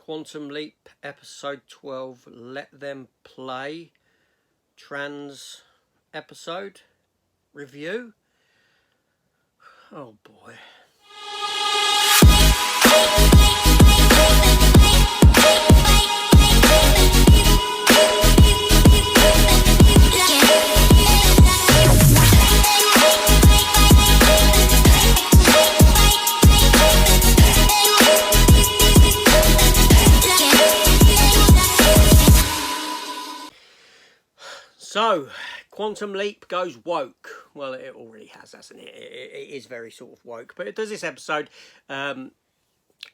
Quantum Leap, episode 12, Let Them Play, trans episode review. Oh boy. So, Quantum Leap goes woke. Well, it already has, hasn't it? It is very sort of woke. But does this episode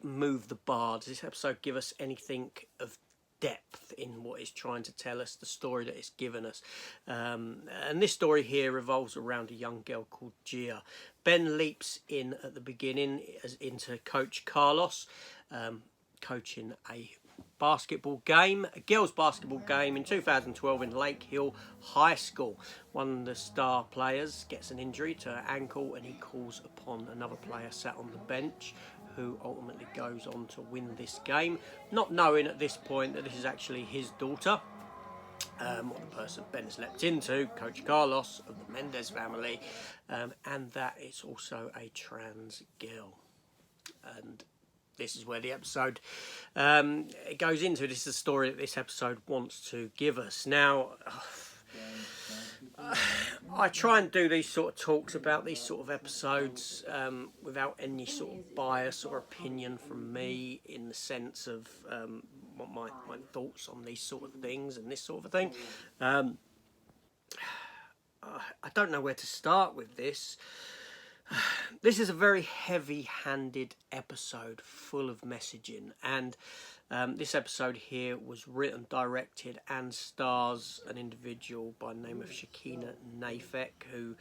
move the bar? Does this episode give us anything of depth in what it's trying to tell us, the story that it's given us? And this story here revolves around a young girl called Gia. Ben leaps in at the beginning into Coach Carlos, coaching a basketball game, a girls' basketball game in 2012 in Lake Hill High School. One of the star players gets an injury to her ankle and he calls upon another player sat on the bench who ultimately goes on to win this game, not knowing at this point that this is actually his daughter, or the person Ben has leapt into, Coach Carlos of the Mendez family, and that it's also a trans girl. And this is where the episode it goes into. This is the story that this episode wants to give us. Now, I try and do these sort of talks about these sort of episodes without any sort of bias or opinion from me, in the sense of what my thoughts on these sort of things and this sort of thing. I don't know where to start with this. This is a very heavy-handed episode full of messaging, and this episode here was written, directed and stars an individual by the name of Shakina Nafek, who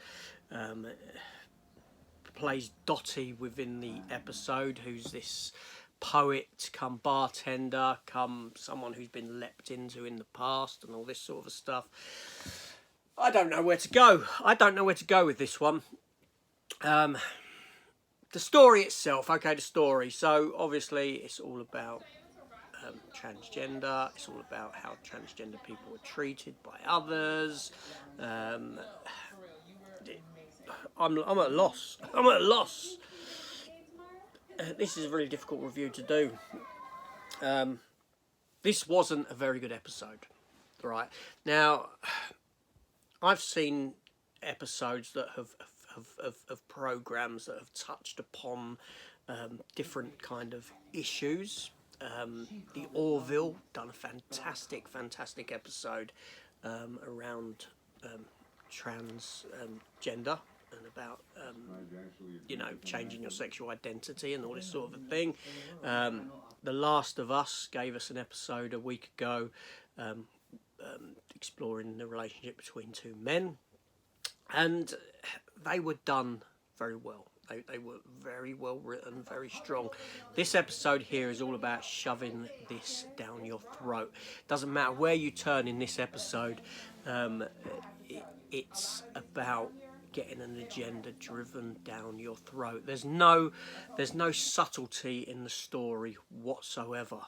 plays Dottie within the episode, who's this poet come bartender come someone who's been leapt into in the past and all this sort of stuff. I don't know where to go. I don't know where to go with this one. The story itself, okay, the story. So obviously it's all about transgender. It's all about how transgender people are treated by others. I'm at a loss. I'm at a loss. This is a really difficult review to do. This wasn't a very good episode, right? Now, I've seen episodes that have programs that have touched upon different kind of issues. The Orville done a fantastic episode around transgender and about changing your sexual identity and all this sort of a thing. The Last of Us gave us an episode a week ago exploring the relationship between two men, and they were done very well. They were very well written, very strong. This episode here is all about shoving this down your throat. Doesn't matter where you turn in this episode, it's about getting an agenda driven down your throat. There's no subtlety in the story whatsoever,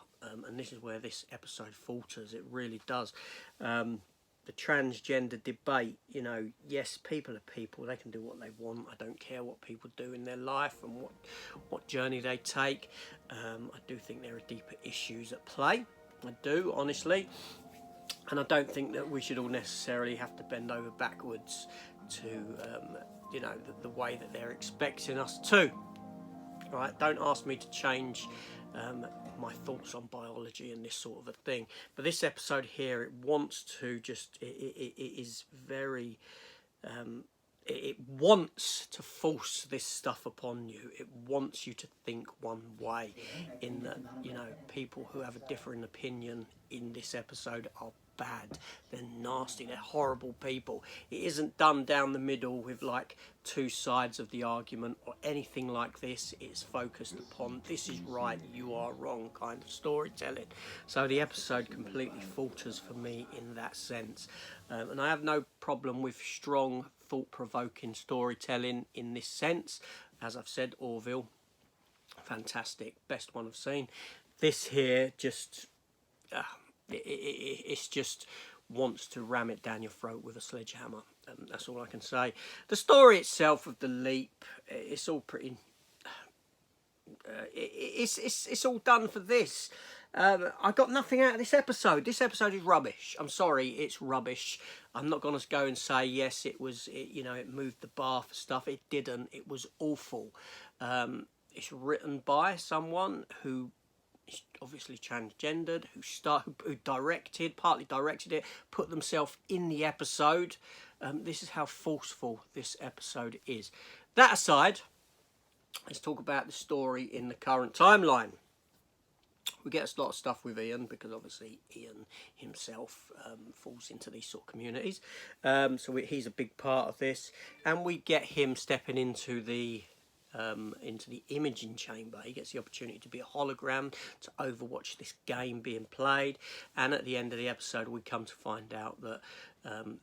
and this is where this episode falters. It really does. The transgender debate, yes, people are people. They can do what they want. I don't care what people do in their life and what journey they take. I do think there are deeper issues at play. I do, honestly. And I don't think that we should all necessarily have to bend over backwards to, the way that they're expecting us to. Right? Don't ask me to change my thoughts on biology and this sort of a thing. But this episode here, it wants to just, it is very, it wants to force this stuff upon you. It wants you to think one way, in that, people who have a different opinion in this episode are bad, they're nasty, they're horrible people. It isn't done down the middle with like two sides of the argument or anything like this. It's focused upon this is right, you are wrong kind of storytelling. So the episode completely falters for me in that sense, and I have no problem with strong thought-provoking storytelling in this sense. As I've said, Orville, fantastic, best one I've seen. This here just, it's just wants to ram it down your throat with a sledgehammer. That's all I can say. The story itself of the leap, it's all pretty. It's all done for this. I got nothing out of this episode. This episode is rubbish. I'm sorry, it's rubbish. I'm not going to go and say yes, it was. It moved the bar for stuff. It didn't. It was awful. It's written by someone who is obviously transgendered, who partly directed it, put themselves in the episode. This is how forceful this episode is. That aside, let's talk about the story in the current timeline. We get a lot of stuff with Ian because obviously Ian himself falls into these sort of communities. So he's a big part of this, and we get him stepping into the imaging chamber. He gets the opportunity to be a hologram to overwatch this game being played, and at the end of the episode we come to find out that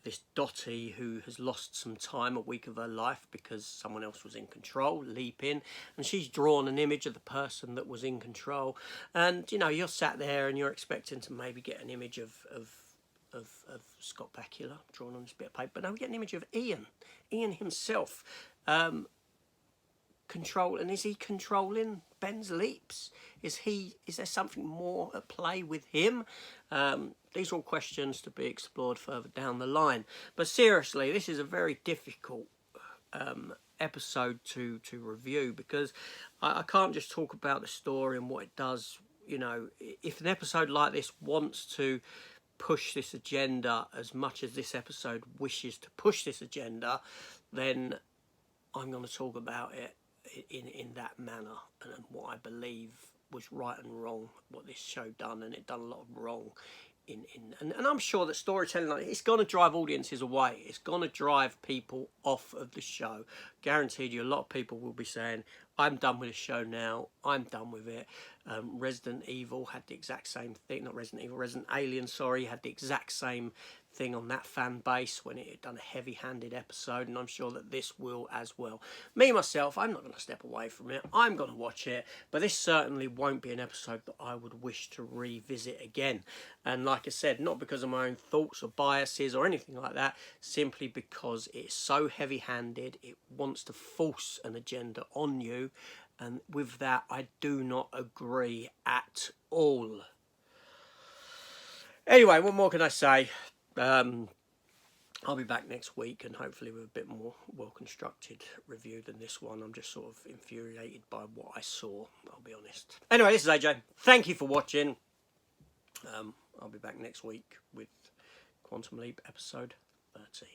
this Dottie, who has lost some time, a week of her life because someone else was in control, leap in, and she's drawn an image of the person that was in control. And you're sat there and you're expecting to maybe get an image of Scott Bakula drawn on this bit of paper, but no, we get an image of Ian himself. And is he controlling Ben's leaps? Is there something more at play with him? These are all questions to be explored further down the line. But seriously, this is a very difficult episode to review, because I can't just talk about the story and what it does. If an episode like this wants to push this agenda as much as this episode wishes to push this agenda, then I'm going to talk about it in that manner, and what I believe was right and wrong, what this show done, and it done a lot of wrong and I'm sure that storytelling like it's going to drive audiences away. It's going to drive people off of the show. Guaranteed you, a lot of people will be saying, I'm done with the show now, I'm done with it. Resident Evil had the exact same thing, Resident Alien, had the exact same thing on that fan base when it had done a heavy-handed episode, and I'm sure that this will as well. Me, myself, I'm not going to step away from it. I'm going to watch it, but this certainly won't be an episode that I would wish to revisit again. And like I said, not because of my own thoughts or biases or anything like that, simply because it's so heavy-handed, it wants to force an agenda on you, and with that, I do not agree at all. Anyway, what more can I say? I'll be back next week, and hopefully with a bit more well-constructed review than this one. I'm just sort of infuriated by what I saw, I'll be honest. Anyway, this is AJ. Thank you for watching. I'll be back next week with Quantum Leap episode 13.